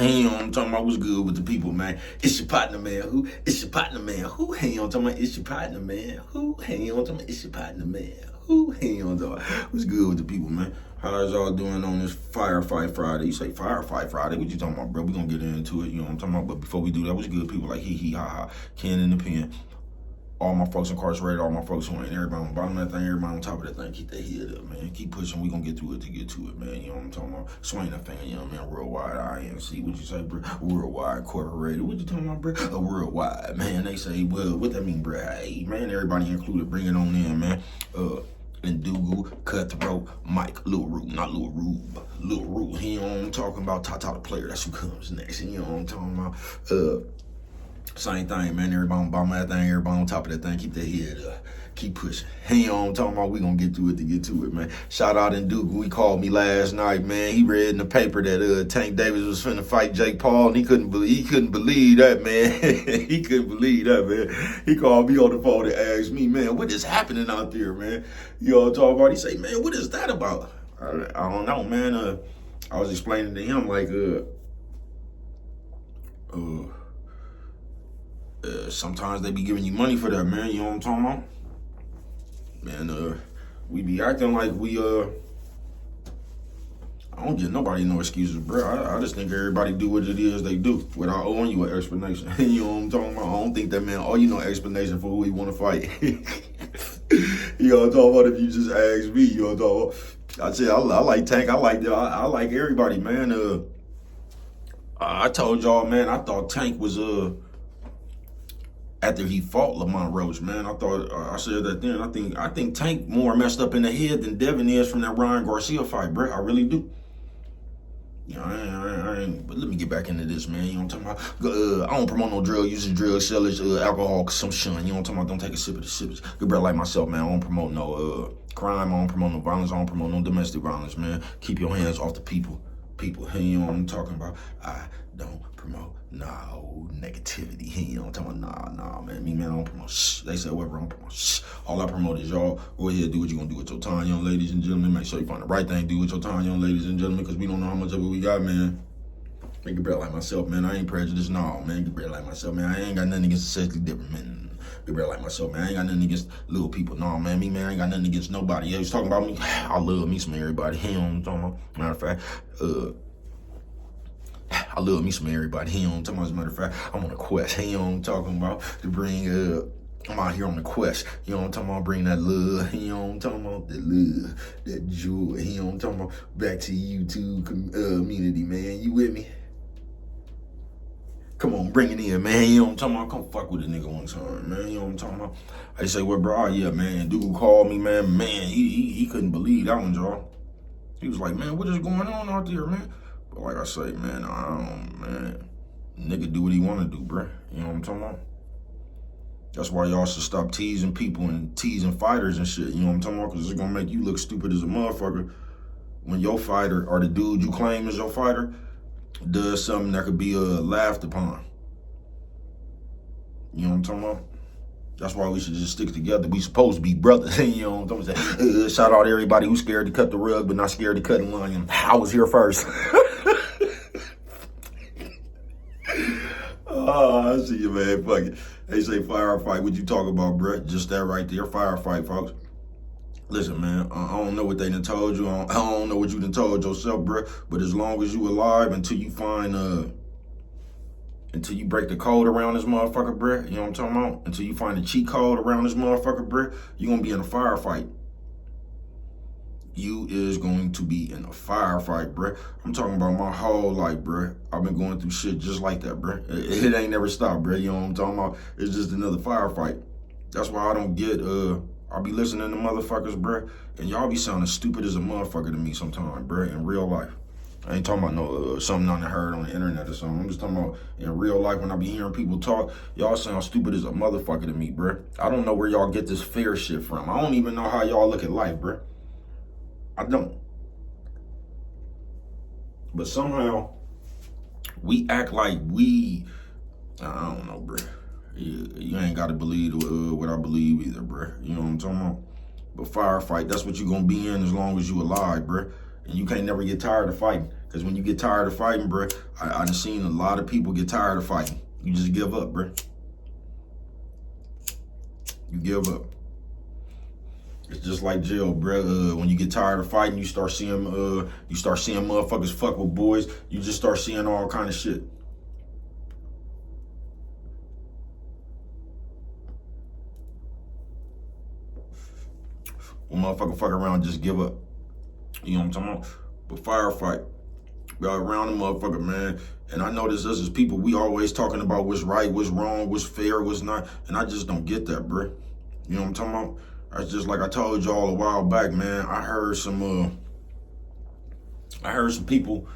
Hey, I'm talking about what's good with the people, man. It's your partner, man. Who? It's your partner, man. Who? Hey, I'm talking about it's your partner, man. Who? Hey, I'm talking about it's your partner, man. Who? Hey, I'm talking about what's good with the people, man. How's y'all doing on this Firefight Friday? You say Firefight Friday? What you talking about, bro? We gonna get into it. You know what I'm talking about? But before we do that, what's good, people like hee hee ha ha, Ken in the pen. All my folks incarcerated, all my folks who ain't, everybody on the bottom of that thing, everybody on top of that thing, keep that head up, man. Keep pushing, we gonna get through it to get to it, man. You know what I'm talking about? Swing that fan, you know what I mean? Worldwide INC, what you say, bro? Worldwide Incorporated, what you talking about, bro? A worldwide, man. They say, well, what that mean, bro? Hey, man, everybody included, bring it on in, man. Ndugu, Cutthroat, Mike, Lil Rube, not Lil Rube, Lil Rube. He know what I'm talking about, Tata the player, that's who comes next, you know what I'm talking about? Same thing, man. Everybody on the bottom of that thing, everybody on top of that thing. Keep that head up. Keep pushing. Hey, you know what I'm talking about? We gonna get to it to get to it, man. Shout out Ndugu. He called me last night, man. He read in the paper that Tank Davis was finna fight Jake Paul, and he couldn't believe that, man. He couldn't believe that, man. He called me on the phone and asked me, man, what is happening out there, man? You know what I'm talking about? He say, man, what is that about? I don't know, man. I was explaining to him like, sometimes they be giving you money for that, man. You know what I'm talking about? Man, we be acting like we, I don't give nobody no excuses, bro. I just think everybody do what it is they do without owing you an explanation. You know what I'm talking about? I don't think that man owe you no explanation for who he want to fight. You know what I'm talking about? If you just ask me, you know what I'm talking about? I said, I like Tank. I like everybody, man. I told y'all, man, I thought Tank was, after he fought Lamont Roach, man, I thought I said that then. I think Tank more messed up in the head than Devin is from that Ryan Garcia fight, bro. I really do. You know, I ain't. But let me get back into this, man. You know what I'm talking about? I don't promote no drug users, drug sellers, alcohol consumption. You know what I'm talking about? Don't take a sip of the sippers. Good brother like myself, man. I don't promote no crime. I don't promote no violence. I don't promote no domestic violence, man. Keep your hands off the people. Hey, you know what I'm talking about? I don't promote no negativity. You know what I'm talking about? Nah, man. Me, man, I don't promote shh. They say whatever, I don't promote shh. All I promote is y'all go ahead, do what you're gonna do with your time, young ladies and gentlemen. Make sure you find the right thing to do with your time, young ladies and gentlemen, because we don't know how much of it we got, man. Make a brother like myself, man. I ain't prejudiced, no, man. Good brother like myself, man. I ain't got nothing against the sexually different men. Good brother like myself, man. I ain't got nothing against little people, no, man. Me, man, I ain't got nothing against nobody. Yeah, he's talking about me. I love me some everybody. You know what I'm talking about? Matter of fact, I love me some everybody. You know what I'm talking about? As a matter of fact, I'm on a quest. You know what I'm talking about? To bring, I'm out here on the quest. You know what I'm talking about? Bring that love. You know what I'm talking about? That love, that joy. You know what I'm talking about? Back to YouTube community, man. You with me? Come on, bring it in, man. You know what I'm talking about? Come fuck with a nigga one time, man. You know what I'm talking about? I say, well, bro, yeah, man. Dude called me, man. Man, he couldn't believe that one, y'all. He was like, man, what is going on out there, man? But like I say, man, man, nigga do what he want to do, bruh. You know what I'm talking about? That's why y'all should stop teasing people and teasing fighters and shit. You know what I'm talking about? Because it's going to make you look stupid as a motherfucker when your fighter or the dude you claim is your fighter does something that could be laughed upon. You know what I'm talking about? That's why we should just stick together. We supposed to be brothers. You know what I'm saying? Shout out to everybody who's scared to cut the rug but not scared to cut in line. I was here first. Oh, I see you, man. Fuck it. They say firefight. What you talk about, bruh? Just that right there. Firefight, folks. Listen, man, I don't know what they done told you. I don't know what you done told yourself, bruh. But as long as you alive until you find, until you break the code around this motherfucker, bruh, you know what I'm talking about? Until you find the cheat code around this motherfucker, bruh, you gonna be in a firefight. You is going to be in a firefight, bruh. I'm talking about my whole life, bruh. I've been going through shit just like that, bruh. It ain't never stopped, bruh. You know what I'm talking about? It's just another firefight. That's why I don't get, I be listening to motherfuckers, bruh, and y'all be sounding stupid as a motherfucker to me sometimes, bruh, in real life. I ain't talking about no something I heard on the internet or something. I'm just talking about in real life when I be hearing people talk, y'all sound stupid as a motherfucker to me, bruh. I don't know where y'all get this fear shit from. I don't even know how y'all look at life, bruh. I don't. But somehow, we act like I don't know, bruh. You ain't got to believe what I believe either, bruh. You know what I'm talking about? But firefight, that's what you going to be in as long as you alive, bruh. And you can't never get tired of fighting. Because when you get tired of fighting, bro, I done seen a lot of people get tired of fighting. You just give up, bro. You give up. It's just like jail, bro. When you get tired of fighting, you start seeing motherfuckers fuck with boys. You just start seeing all kind of shit. When motherfucker fuck around, just give up. You know what I'm talking about? But firefight. Got around the motherfucker, man. And I notice us as people, we always talking about what's right, what's wrong, what's fair, what's not. And I just don't get that, bro. You know what I'm talking about? That's just like I told y'all a while back, man. I heard some people,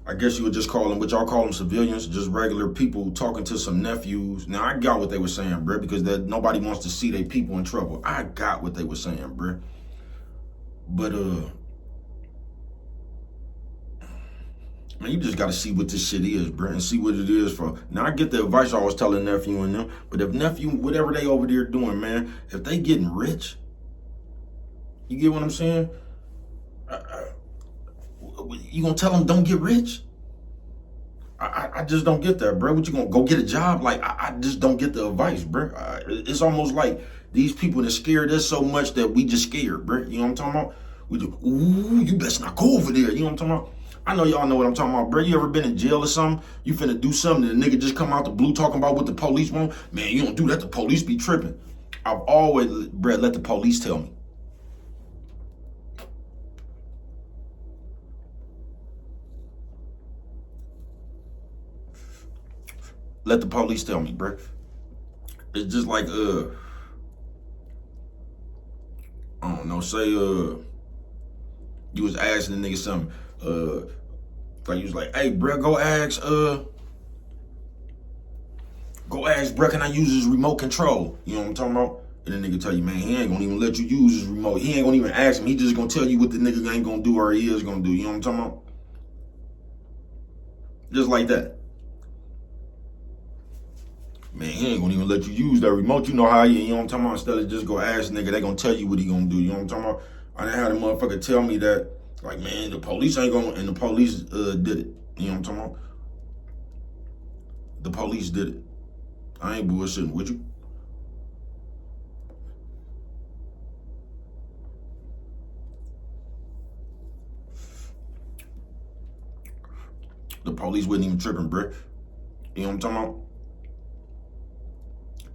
I guess you would just call them, what y'all call them, civilians, just regular people talking to some nephews. Now, I got what they were saying, bro, because nobody wants to see their people in trouble. I got what they were saying, bro. But, man, you just got to see what this shit is, bro, and see what it is for. Now, I get the advice I was telling nephew and them, but if nephew, whatever they over there doing, man, if they getting rich, you get what I'm saying? You gonna tell them don't get rich? I just don't get that, bro. What, you gonna go get a job? Like, I just don't get the advice, bro. It's almost like these people that scared us so much that we just scared, bro. You know what I'm talking about? We do, ooh, you best not go over there. You know what I'm talking about? I know y'all know what I'm talking about, bro. You ever been in jail or something? You finna do something and the nigga just come out the blue talking about what the police want? Man, you don't do that. The police be tripping. I've always, bro, let the police tell me. Let the police tell me, bro. It's just like, I don't know, say, you was asking the nigga something, like you was like, hey, bro, go ask, bro, can I use his remote control? You know what I'm talking about? And the nigga tell you, man, he ain't gonna even let you use his remote. He ain't gonna even ask him. He just gonna tell you what the nigga ain't gonna do or he is gonna do. You know what I'm talking about? Just like that. Man, he ain't gonna even let you use that remote. You know how you know what I'm talking about? Instead of just go ask nigga, they gonna tell you what he gonna do. You know what I'm talking about? I done had a motherfucker tell me that, like, man, the police ain't gonna, and the police did it. You know what I'm talking about? The police did it. I ain't bullshitting with you. The police wasn't even tripping, bro. You know what I'm talking about?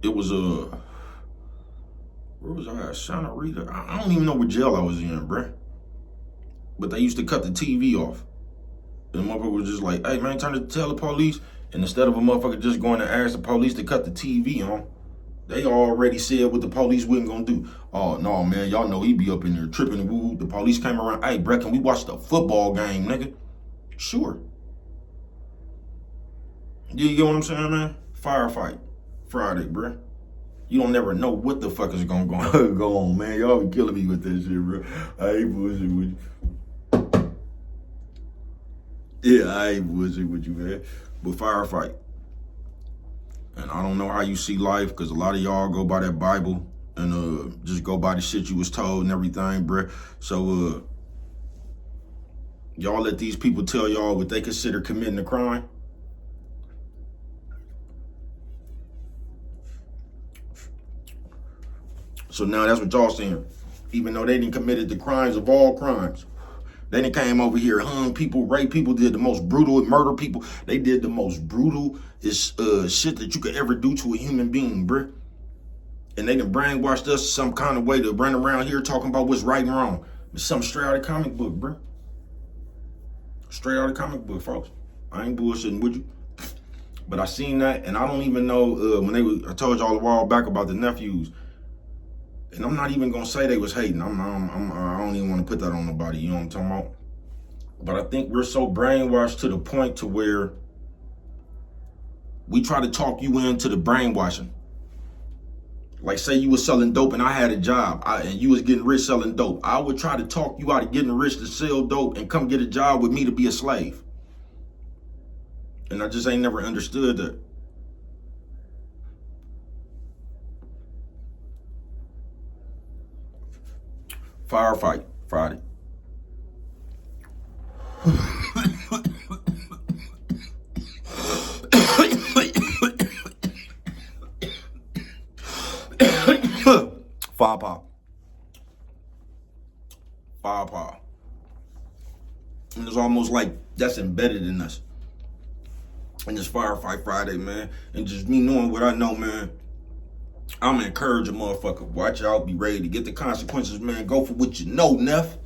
It was where was I at? Santa Rita. I don't even know what jail I was in, bruh. But they used to cut the TV off. And the motherfucker was just like, hey, man, tell the police. And instead of a motherfucker just going to ask the police to cut the TV on, they already said what the police wasn't gonna do. Oh, no, man, y'all know he be up in there tripping and woo. The police came around, hey, bruh, can we watch the football game, nigga? Sure. You get what I'm saying, man? Firefight. Friday, bruh. You don't never know what the fuck is gonna go on, man. Y'all be killing me with this shit, bro. I ain't bullshit with you. Yeah, I ain't bullshit with you, man. But firefight. And I don't know how you see life, because a lot of y'all go by that Bible and just go by the shit you was told and everything, bruh. So y'all let these people tell y'all what they consider committing a crime. So now that's what y'all saying. Even though they didn't committed the crimes of all crimes. They done came over here, hung people, raped people, did the most brutal, murder people. They did the most brutal shit that you could ever do to a human being, bruh. And they done brainwashed us some kind of way to run around here talking about what's right and wrong. It's something straight out of comic book, bruh. Straight out of comic book, folks. I ain't bullshitting with you. But I seen that, and I don't even know, I told y'all a while back about the nephews. And I'm not even gonna say they was hating. I don't even want to put that on nobody. You know what I'm talking about? But I think we're so brainwashed to the point to where we try to talk you into the brainwashing. Like, say you was selling dope and I had a job and you was getting rich selling dope. I would try to talk you out of getting rich to sell dope and come get a job with me to be a slave. And I just ain't never understood that. Firefight Friday. Firepower. Firepower. And it's almost like that's embedded in us. And this Firefight Friday, man. And just me knowing what I know, man. I'm gonna encourage a motherfucker. Watch out, be ready to get the consequences, man. Go for what you know, Neff.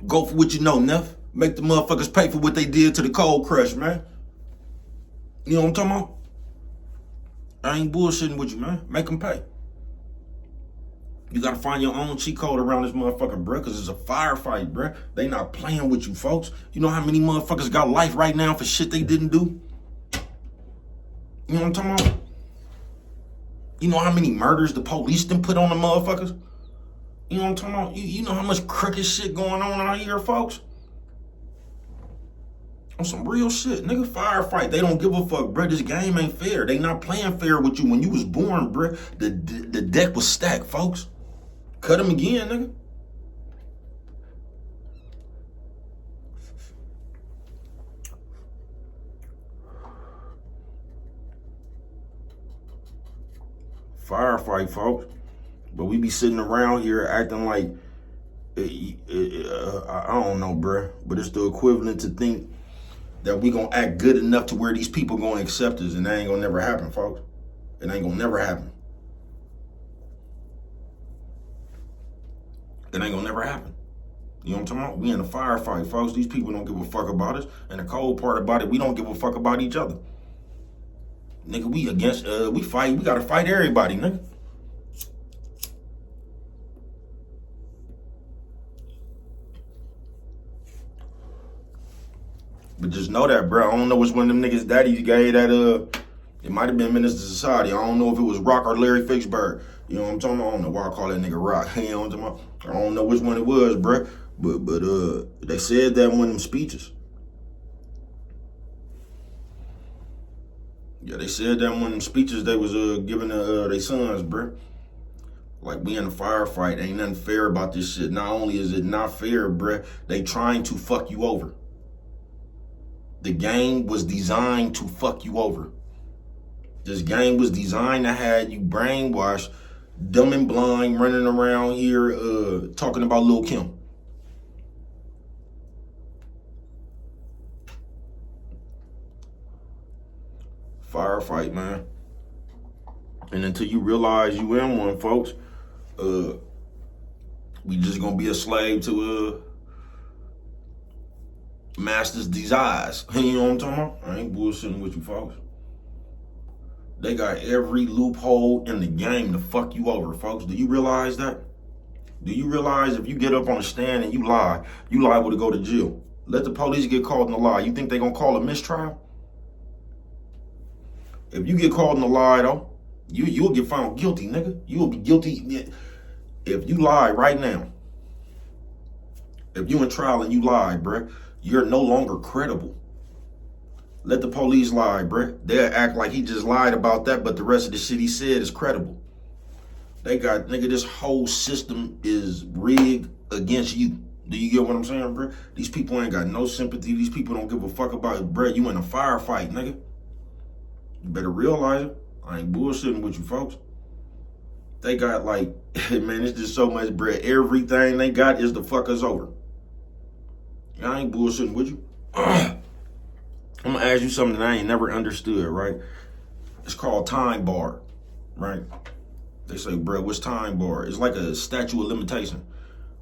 Go for what you know, Neff. Make the motherfuckers pay for what they did to the Cold Crush, man. You know what I'm talking about? I ain't bullshitting with you, man. Make them pay. You gotta find your own cheat code around this motherfucker, bruh, because it's a firefight, bruh. They not playing with you, folks. You know how many motherfuckers got life right now for shit they didn't do? You know what I'm talking about? You know how many murders the police done put on the motherfuckers? You know what I'm talking about? You know how much crooked shit going on out here, folks? On some real shit, nigga. Firefight. They don't give a fuck, bruh. This game ain't fair. They not playing fair with you. When you was born, bruh, the deck was stacked, folks. Cut them again, nigga. Firefight, folks. But we be sitting around here acting like, I don't know, bruh. But it's the equivalent to think that we gonna act good enough to where these people gonna accept us, and that ain't gonna never happen, folks. It ain't gonna never happen. It ain't gonna never happen. You know what I'm talking about? We in a firefight, folks. These people don't give a fuck about us. And the cold part about it, we don't give a fuck about each other. Nigga, we against, we fight. We gotta fight everybody, nigga. But just know that, bro. I don't know which one of them niggas daddies gave that, it might have been Minister Society. I don't know if it was Rock or Larry Fixberg. You know what I'm talking about? I don't know why I call that nigga Rock. You know what I'm talking about? I don't know which one it was, bro. But they said that in one of them speeches. Yeah, they said that in one of them speeches they was giving their sons, bro. Like, we in a firefight. Ain't nothing fair about this shit. Not only is it not fair, bro, they trying to fuck you over. The game was designed to fuck you over. This game was designed to have you brainwashed, dumb and blind, running around here talking about Lil' Kim. Firefight, man. And until you realize you in one, folks, we just gonna be a slave to master's desires. You know what I'm talking about? I ain't bullshitting with you, folks. They got every loophole in the game to fuck you over, folks. Do you realize that? Do you realize if you get up on a stand and you liable to go to jail? Let the police get caught in a lie. You think they gonna call a mistrial? If you get caught in a lie, though, you'll get found guilty, nigga. You'll be guilty. If you lie right now, if you in trial and you lie, bruh, you're no longer credible. Let the police lie, bruh. They'll act like he just lied about that, but the rest of the shit he said is credible. They got, nigga, this whole system is rigged against you. Do you get what I'm saying, bruh? These people ain't got no sympathy. These people don't give a fuck about it, bruh. You in a firefight, nigga. You better realize it. I ain't bullshitting with you, folks. They got like, man, it's just so much bread. Everything they got is the fuck us over. I ain't bullshitting with you. I'm gonna ask you something that I ain't never understood, right? It's called time bar, right? They say, bro, what's time bar? It's like a statute of limitation.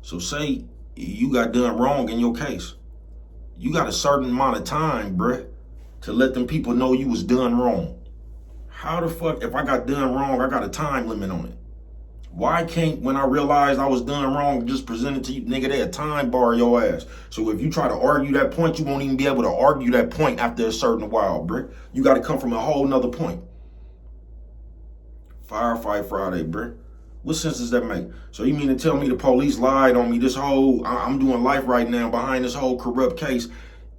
So say you got done wrong in your case. You got a certain amount of time, bruh, to let them people know you was done wrong. How the fuck, if I got done wrong, I got a time limit on it? Why can't, when I realized I was done wrong, just present it to you, nigga, they a time bar your ass. So if you try to argue that point, you won't even be able to argue that point after a certain while, bruh. You got to come from a whole nother point. Firefight Friday, bruh. What sense does that make? So you mean to tell me the police lied on me this whole, I'm doing life right now behind this whole corrupt case,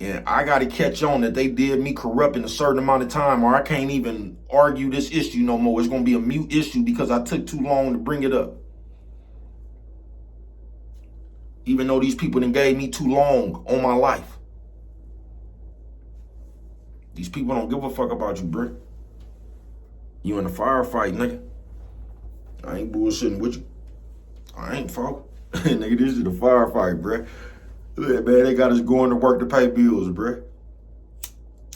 and I got to catch on that they did me corrupt in a certain amount of time, or I can't even argue this issue no more. It's going to be a mute issue because I took too long to bring it up. Even though these people done gave me too long on my life. These people don't give a fuck about you, bruh. You in a firefight, nigga. I ain't bullshitting with you. I ain't, folks. Nigga, this is the firefight, bruh. Look, man, they got us going to work to pay bills, bruh.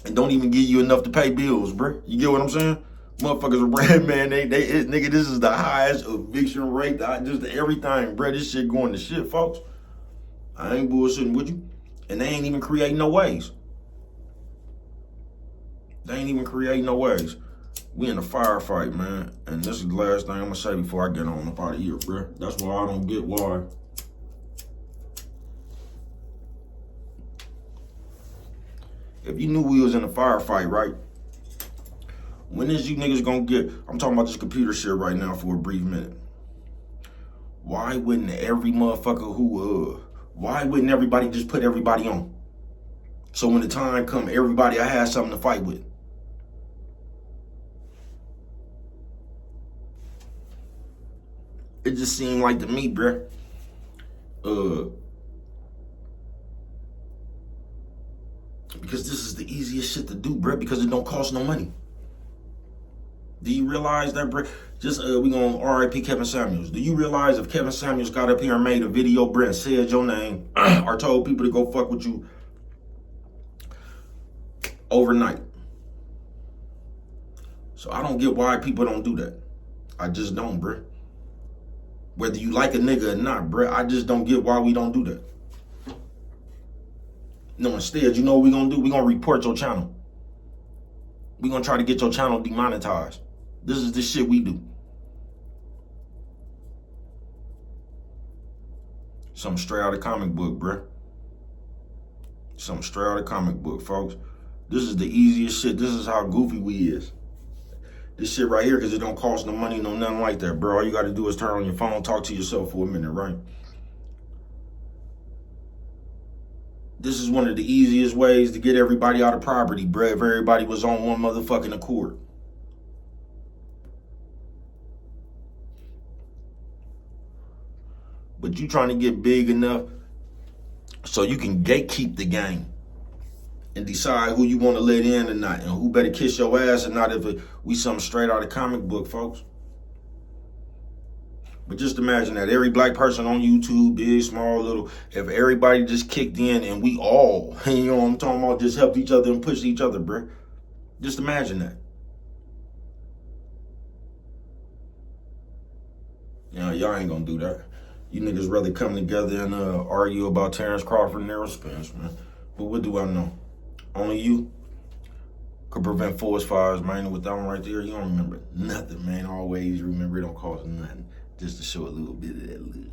And don't even give you enough to pay bills, bruh. You get what I'm saying? Motherfuckers are brand, man. Nigga, this is the highest eviction rate, just everything, bruh. This shit going to shit, folks. I ain't bullshitting with you. And they ain't even creating no ways. They ain't even creating no ways. We in a firefight, man. And this is the last thing I'm gonna say before I get on up out of here, bruh. That's why I don't get why. If you knew we was in a firefight, right? When is you niggas gonna get, I'm talking about this computer shit right now for a brief minute. Why wouldn't every motherfucker why wouldn't everybody just put everybody on? So when the time come, everybody I have something to fight with. It just seemed like to me, bruh, because this is the easiest shit to do, bruh, because it don't cost no money. Do you realize that, bruh? Just, we gonna RIP Kevin Samuels. Do you realize if Kevin Samuels got up here and made a video, bruh, and said your name, or told people to go fuck with you overnight? So I don't get why people don't do that. I just don't, bruh. Whether you like a nigga or not, bruh, I just don't get why we don't do that. No, instead, you know what we gonna do? We gonna report your channel. We gonna try to get your channel demonetized. This is the shit we do. Something straight out of comic book, bruh. Something straight out of comic book, folks. This is the easiest shit. This is how goofy we is. This shit right here, because it don't cost no money, no nothing like that, bro. All you got to do is turn on your phone, talk to yourself for a minute, right? This is one of the easiest ways to get everybody out of property, bro, if everybody was on one motherfucking accord. But you trying to get big enough so you can gatekeep the game and decide who you want to let in or not, and who better kiss your ass or not if we something straight out of comic book, folks. But just imagine that every black person on YouTube, big, small, little, if everybody just kicked in and we all, you know what I'm talking about, just helped each other and pushed each other, bruh. Just imagine that. Yeah, y'all ain't gonna do that. You niggas rather come together and argue about Terrence Crawford and Errol Spence, man. But what do I know? Only you could prevent forest fires, man. With that one right there, you don't remember nothing, man. Always remember it don't cost nothing. Just to show a little bit of that little.